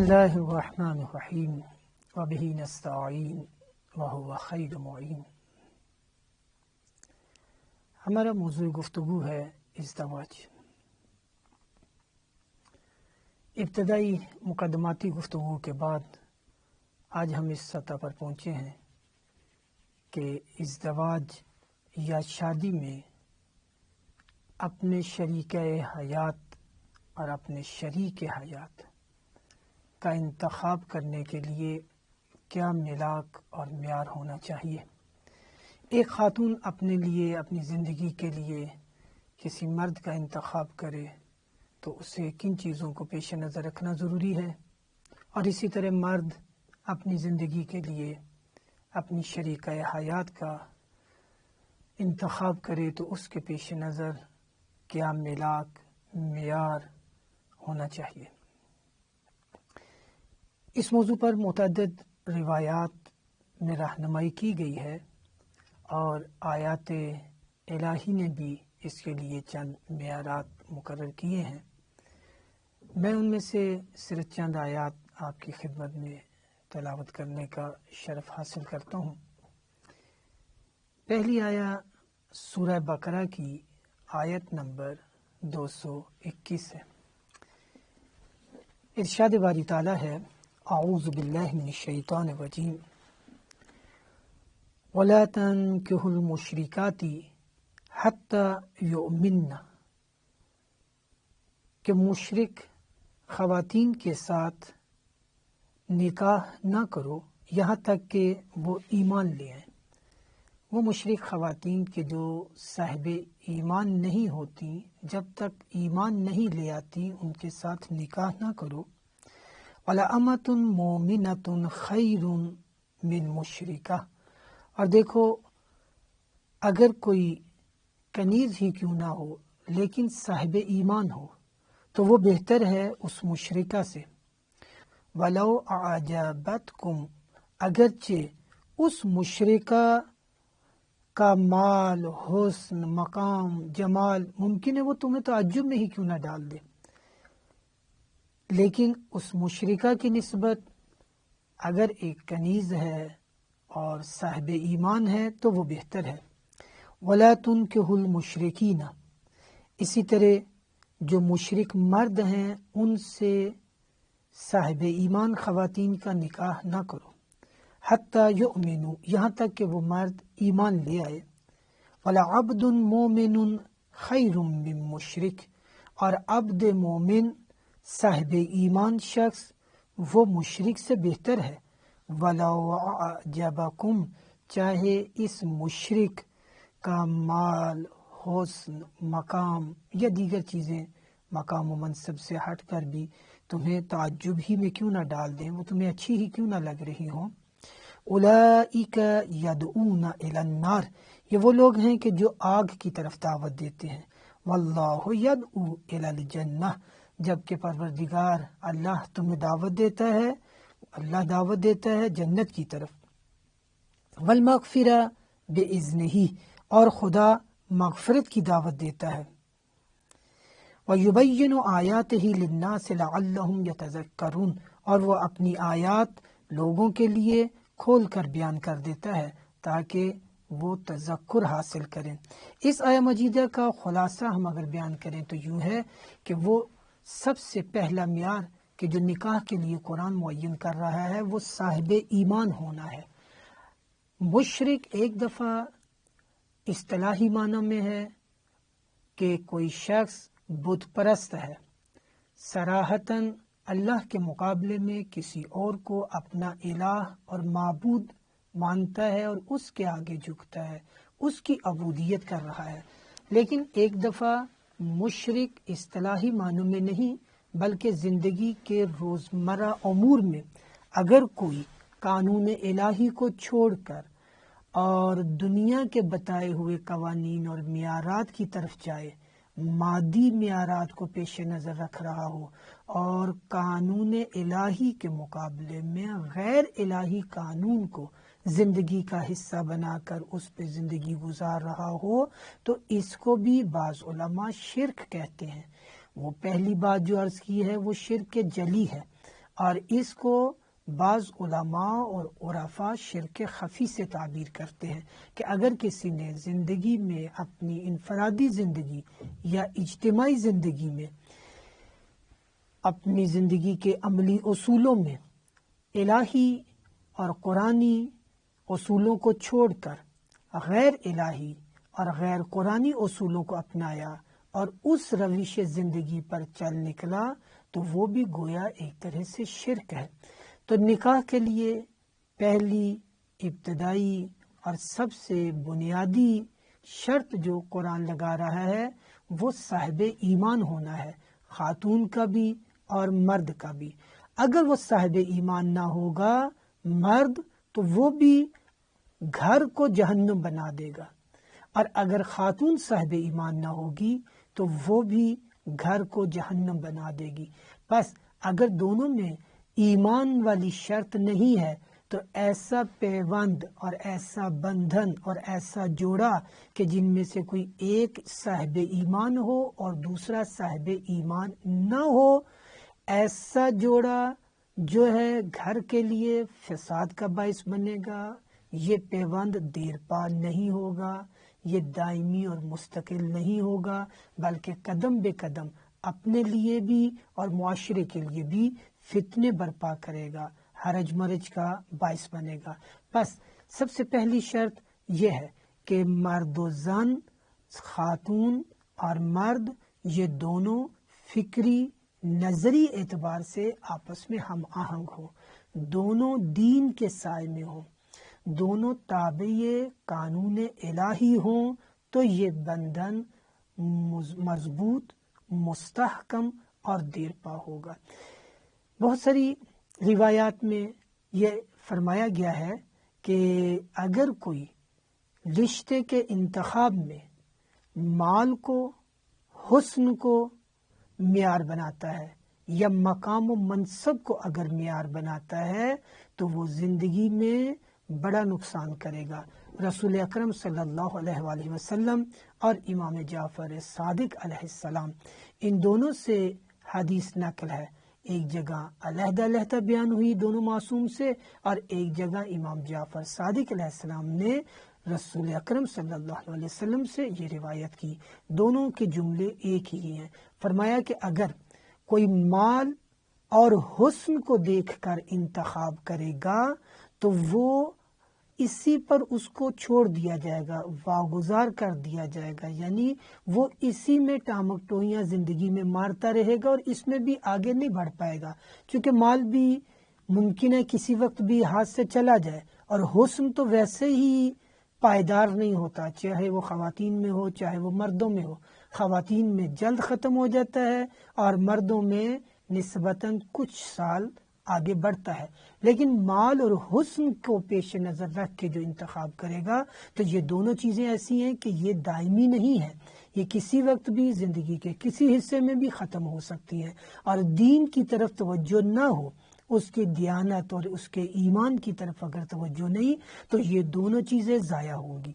اللہ الرحمن الرحیم وبہ نستعین وہو خیر معین۔ ہمارا موضوع گفتگو ہے ازدواج۔ ابتدائی مقدماتی گفتگو کے بعد آج ہم اس سطح پر پہنچے ہیں کہ ازدواج یا شادی میں اپنے شریک حیات اور اپنے شریک حیات کا انتخاب کرنے کے لیے کیا میثاق اور معیار ہونا چاہیے۔ ایک خاتون اپنے لیے اپنی زندگی کے لیے کسی مرد کا انتخاب کرے تو اسے کن چیزوں کو پیش نظر رکھنا ضروری ہے، اور اسی طرح مرد اپنی زندگی کے لیے اپنی شریک حیات کا انتخاب کرے تو اس کے پیش نظر کیا میثاق معیار ہونا چاہیے۔ اس موضوع پر متعدد روایات میں رہنمائی کی گئی ہے اور آیات الہی نے بھی اس کے لیے چند معیارات مقرر کیے ہیں۔ میں ان میں سے صرف چند آیات آپ کی خدمت میں تلاوت کرنے کا شرف حاصل کرتا ہوں۔ پہلی آیت سورہ بقرہ کی آیت نمبر 221 ہے۔ ارشاد باری تعالیٰ ہے، اعوذ باللہ من الشیطان الرجیم وَلَا تَنْكِحُوا الْمُشْرِكَاتِ حَتَّى يُؤْمِنَّ، کہ مشرک خواتین کے ساتھ نکاح نہ کرو یہاں تک کہ وہ ایمان لے آئیں۔ وہ مشرک خواتین کے جو صاحب ایمان نہیں ہوتی، جب تک ایمان نہیں لے آتی ان کے ساتھ نکاح نہ کرو۔ وَلَأَمَةٌ مُؤْمِنَةٌ خَيْرٌ مِّن مُشْرِكَةٍ، اور دیکھو اگر کوئی کنیز ہی کیوں نہ ہو لیکن صاحب ایمان ہو تو وہ بہتر ہے اس مشرکہ سے۔ وَلَوْ أَعْجَبَتْكُمْ، اگرچہ اس مشرکہ کا مال، حسن، مقام، جمال ممکن ہے وہ تمہیں تعجب میں ہی کیوں نہ ڈال دے، لیکن اس مشرکہ کی نسبت اگر ایک کنیز ہے اور صاحب ایمان ہے تو وہ بہتر ہے۔ وَلَا تُنْكِحُوا الْمُشْرِكِينَ، اسی طرح جو مشرک مرد ہیں ان سے صاحب ایمان خواتین کا نکاح نہ کرو۔ حَتَّى يُؤْمِنُوا، یہاں تک کہ وہ مرد ایمان لے آئے۔ وَلَعَبْدٌ مُؤْمِنٌ خَيْرٌ مِّن مُشْرِكٍ، اور عبد مومن صاحب ایمان شخص وہ مشرک سے بہتر ہے۔ وَلَوْ أَعْجَبَكُمْ، چاہے اس مشرک کا مال، حسن، مقام یا دیگر چیزیں مقام و منصب سے ہٹ کر بھی تمہیں تعجب ہی میں کیوں نہ ڈال دیں، وہ تمہیں اچھی ہی کیوں نہ لگ رہی ہوں۔ اولئک یدعون الی النار، یہ وہ لوگ ہیں کہ جو آگ کی طرف دعوت دیتے ہیں۔ واللہ یدعو الی الجنہ، جبکہ پروردگار اللہ تمہیں دعوت دیتا ہے، اللہ دعوت دیتا ہے جنت کی طرف۔ والمغفرہ باذنہ، اور خدا مغفرت کی دعوت دیتا ہے۔ وَيُبَيِّنُ آیاتہ لِلنَّاسِ لَعَلَّهُمْ يَتَذَكَّرُونَ، اور وہ اپنی آیات لوگوں کے لیے کھول کر بیان کر دیتا ہے تاکہ وہ تذکر حاصل کریں۔ اس آیہ مجیدہ کا خلاصہ ہم اگر بیان کریں تو یوں ہے کہ وہ سب سے پہلا معیار کہ جو نکاح کے لیے قرآن معین کر رہا ہے وہ صاحب ایمان ہونا ہے۔ مشرک ایک دفعہ اصطلاحی معنی میں ہے کہ کوئی شخص بت پرست ہے، صراحتاً اللہ کے مقابلے میں کسی اور کو اپنا الہ اور معبود مانتا ہے اور اس کے آگے جھکتا ہے، اس کی عبودیت کر رہا ہے۔ لیکن ایک دفعہ مشرک اصطلاحی معنوں میں نہیں بلکہ زندگی کے روزمرہ امور میں اگر کوئی قانون الہی کو چھوڑ کر اور دنیا کے بتائے ہوئے قوانین اور معیارات کی طرف جائے، مادی معیارات کو پیش نظر رکھ رہا ہو اور قانون الہی کے مقابلے میں غیر الہی قانون کو زندگی کا حصہ بنا کر اس پہ زندگی گزار رہا ہو تو اس کو بھی بعض علماء شرک کہتے ہیں۔ وہ پہلی بات جو عرض کی ہے وہ شرک جلی ہے، اور اس کو بعض علماء اور عرفاء شرک خفی سے تعبیر کرتے ہیں کہ اگر کسی نے زندگی میں اپنی انفرادی زندگی یا اجتماعی زندگی میں اپنی زندگی کے عملی اصولوں میں الہی اور قرآنی اصولوں کو چھوڑ کر غیر الہی اور غیر قرآنی اصولوں کو اپنایا اور اس روش زندگی پر چل نکلا تو وہ بھی گویا ایک طرح سے شرک ہے۔ تو نکاح کے لیے پہلی ابتدائی اور سب سے بنیادی شرط جو قرآن لگا رہا ہے وہ صاحب ایمان ہونا ہے، خاتون کا بھی اور مرد کا بھی۔ اگر وہ صاحب ایمان نہ ہوگا مرد تو وہ بھی گھر کو جہنم بنا دے گا، اور اگر خاتون صاحب ایمان نہ ہوگی تو وہ بھی گھر کو جہنم بنا دے گی۔ بس اگر دونوں میں ایمان والی شرط نہیں ہے تو ایسا پیوند اور ایسا بندھن اور ایسا جوڑا کہ جن میں سے کوئی ایک صاحب ایمان ہو اور دوسرا صاحب ایمان نہ ہو، ایسا جوڑا جو ہے گھر کے لیے فساد کا باعث بنے گا۔ یہ پیوند دیر پا نہیں ہوگا، یہ دائمی اور مستقل نہیں ہوگا، بلکہ قدم بے قدم اپنے لیے بھی اور معاشرے کے لیے بھی فتنے برپا کرے گا، حرج مرج کا باعث بنے گا۔ بس سب سے پہلی شرط یہ ہے کہ مرد و زن، خاتون اور مرد، یہ دونوں فکری نظری اعتبار سے آپس میں ہم آہنگ ہوں، دونوں دین کے سائے میں ہوں، دونوں تابع قانون الہی ہوں، تو یہ بندھن مضبوط، مستحکم اور دیر پا ہوگا۔ بہت ساری روایات میں یہ فرمایا گیا ہے کہ اگر کوئی رشتے کے انتخاب میں مال کو، حسن کو معیار بناتا ہے یا مقام و منصب کو اگر معیار بناتا ہے تو وہ زندگی میں بڑا نقصان کرے گا۔ رسول اکرم صلی اللہ علیہ وآلہ وسلم اور امام جعفر صادق علیہ السلام، ان دونوں سے حدیث نقل ہے، ایک جگہ علیحدہ علیحدہ بیان ہوئی دونوں معصوم سے، اور ایک جگہ امام جعفر صادق علیہ السلام نے رسول اکرم صلی اللہ علیہ وسلم سے یہ روایت کی، دونوں کے جملے ایک ہی ہیں۔ فرمایا کہ اگر کوئی مال اور حسن کو دیکھ کر انتخاب کرے گا تو وہ اسی پر اس کو چھوڑ دیا جائے گا، واگزار کر دیا جائے گا، یعنی وہ اسی میں ٹامک ٹوئیاں زندگی میں مارتا رہے گا اور اس میں بھی آگے نہیں بڑھ پائے گا، کیونکہ مال بھی ممکن ہے کسی وقت بھی ہاتھ سے چلا جائے، اور حسن تو ویسے ہی پائیدار نہیں ہوتا، چاہے وہ خواتین میں ہو چاہے وہ مردوں میں ہو۔ خواتین میں جلد ختم ہو جاتا ہے اور مردوں میں نسبتاً کچھ سال آگے بڑھتا ہے، لیکن مال اور حسن کو پیش نظر رکھ کے جو انتخاب کرے گا تو یہ دونوں چیزیں ایسی ہیں کہ یہ دائمی نہیں ہے، یہ کسی وقت بھی زندگی کے کسی حصے میں بھی ختم ہو سکتی ہیں، اور دین کی طرف توجہ نہ ہو، اس کی دیانت اور اس کے ایمان کی طرف اگر توجہ نہیں تو یہ دونوں چیزیں ضائع ہوں گی۔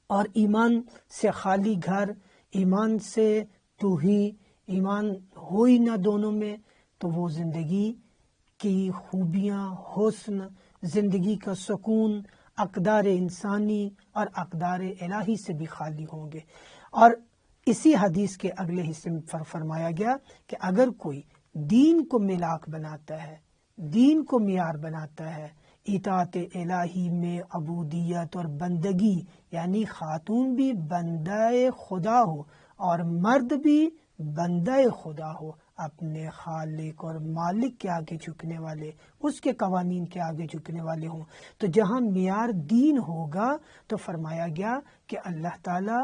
اور ایمان سے خالی گھر، ایمان سے تو ہی ایمان ہو ہی نہ دونوں میں، تو وہ زندگی کی خوبیاں، حسن، زندگی کا سکون، اقدار انسانی اور اقدار الہی سے بھی خالی ہوں گے۔ اور اسی حدیث کے اگلے حصے میں فرمایا گیا کہ اگر کوئی دین کو ملاک بناتا ہے، دین کو معیار بناتا ہے، اطاعت الہی میں عبودیت اور بندگی، یعنی خاتون بھی بندہ خدا ہو اور مرد بھی بندہ خدا ہو، اپنے خالق اور مالک کے آگے جھکنے والے، اس کے قوانین کے آگے جھکنے والے ہوں، تو جہاں معیار دین ہوگا تو فرمایا گیا کہ اللہ تعالی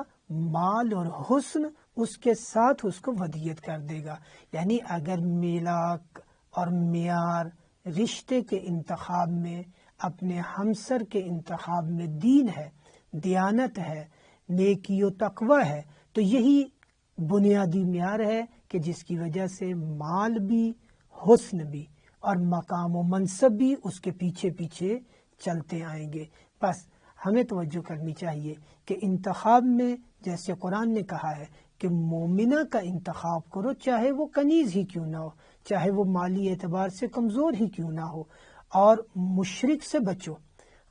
مال اور حسن اس کے ساتھ اس کو ودیت کر دے گا۔ یعنی اگر میلاک اور معیار رشتے کے انتخاب میں، اپنے ہمسر کے انتخاب میں دین ہے، دیانت ہے، نیکی و تقوی ہے، تو یہی بنیادی معیار ہے کہ جس کی وجہ سے مال بھی، حسن بھی اور مقام و منصب بھی اس کے پیچھے پیچھے چلتے آئیں گے۔ بس ہمیں توجہ کرنی چاہیے کہ انتخاب میں جیسے قرآن نے کہا ہے کہ مومنہ کا انتخاب کرو، چاہے وہ کنیز ہی کیوں نہ ہو، چاہے وہ مالی اعتبار سے کمزور ہی کیوں نہ ہو، اور مشرک سے بچو،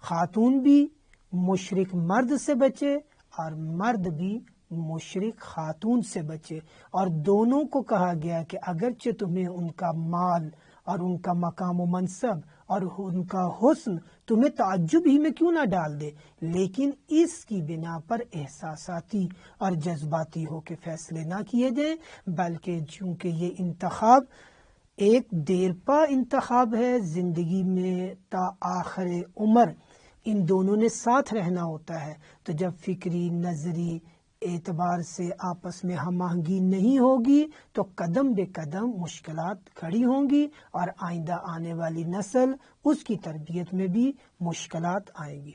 خاتون بھی مشرک مرد سے بچے اور مرد بھی مشرک خاتون سے بچے۔ اور دونوں کو کہا گیا کہ اگرچہ تمہیں ان کا مال اور ان کا مقام و منصب اور ان کا حسن تمہیں تعجب ہی میں کیوں نہ ڈال دے، لیکن اس کی بنا پر احساساتی اور جذباتی ہو کے فیصلے نہ کیے جائیں، بلکہ چونکہ یہ انتخاب ایک دیرپا انتخاب ہے، زندگی میں تا آخر عمر ان دونوں نے ساتھ رہنا ہوتا ہے، تو جب فکری نظری اعتبار سے آپس میں ہم آہنگی نہیں ہوگی تو قدم بے قدم مشکلات کھڑی ہوں گی، اور آئندہ آنے والی نسل اس کی تربیت میں بھی مشکلات آئیں گی۔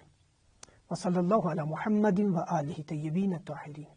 وصلی اللہ علی محمد و آلہ طیبین الطاہرین۔